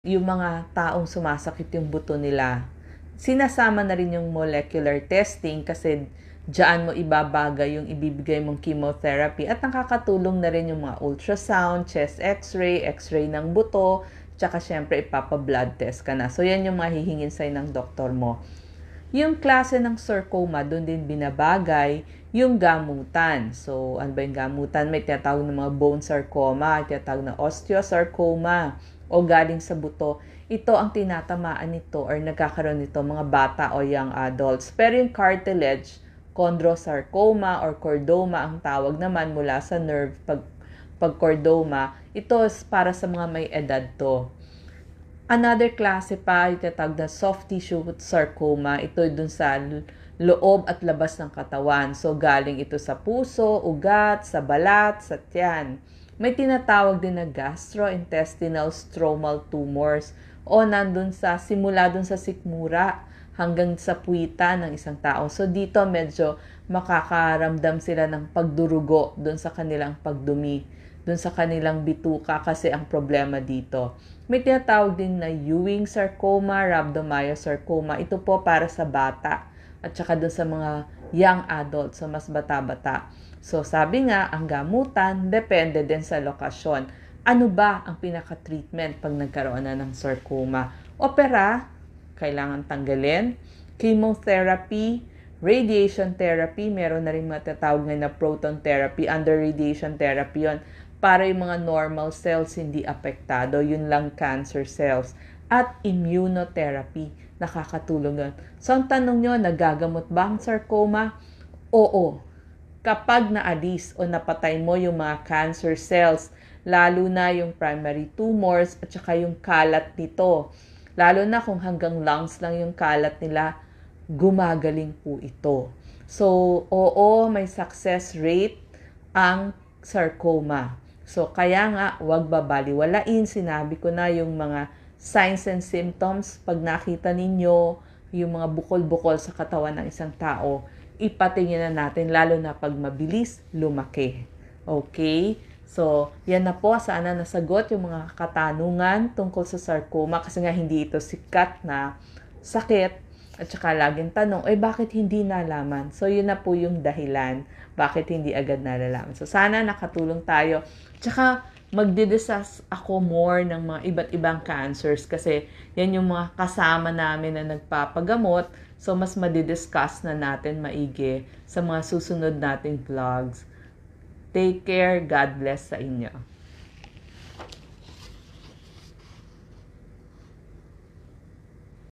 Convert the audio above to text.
yung mga taong sumasakit yung buto nila, sinasama na rin yung molecular testing kasi diyan mo ibabagay yung ibibigay mong chemotherapy at nakakatulong na rin yung mga ultrasound, chest x-ray, x-ray ng buto, tsaka syempre ipapa-blood test ka na. So yan yung mahihingin sa'yo ng doktor mo. Yung klase ng sarcoma, doon din binabagay yung gamutan. So, ano ba yung gamutan? May tinatawag ng mga bone sarcoma, tinatawag na osteosarcoma o galing sa buto. Ito ang tinatamaan nito or nagkakaroon nito mga bata o young adults. Pero yung cartilage, chondrosarcoma or chordoma ang tawag naman mula sa nerve pag chordoma, ito is para sa mga may edad to. Another klase pa, itatawag na soft tissue sarcoma. Ito dun sa loob at labas ng katawan. So, galing ito sa puso, ugat, sa balat, sa tiyan. May tinatawag din na gastrointestinal stromal tumors o nandun sa simula dun sa sikmura hanggang sa puwitan ng isang tao. So, dito medyo makakaramdam sila ng pagdurugo dun sa kanilang pagdumi, dun sa kanilang bituka kasi ang problema dito. May tinatawag din na Ewing sarcoma, rhabdomyosarcoma. Ito po para sa bata at saka dun sa mga young adults, so mas bata-bata. So sabi nga, ang gamutan depende din sa lokasyon. Ano ba ang pinaka-treatment pag nagkaroon na ng sarcoma? Opera, kailangan tanggalin. Chemotherapy, radiation therapy, meron na rin matatawag na proton therapy. Under radiation therapy yon para yung mga normal cells hindi apektado, yun lang cancer cells. At immunotherapy, nakakatulong yun. So ang tanong nyo, nagagamot ba ang sarcoma? Oo. Kapag naalis o napatay mo yung mga cancer cells, lalo na yung primary tumors at saka yung kalat nito, lalo na kung hanggang lungs lang yung kalat nila, gumagaling po ito. So, oo, may success rate ang sarcoma. So, kaya nga, huwag babaliwalain. Sinabi ko na yung mga signs and symptoms. Pag nakita ninyo yung mga bukol-bukol sa katawan ng isang tao, ipatingin na natin, lalo na pag mabilis lumaki. Okay? So, yan na po. Sana nasagot yung mga katanungan tungkol sa sarcoma kasi nga hindi ito sikat na sakit. At saka laging tanong, bakit hindi nalaman? So, yun na po yung dahilan bakit hindi agad nalalaman. So, sana nakatulong tayo. Tsaka, magdidiscuss ako more ng mga iba't ibang cancers kasi yan yung mga kasama namin na nagpapagamot. So, mas madidiscuss na natin maigi sa mga susunod nating vlogs. Take care. God bless sa inyo.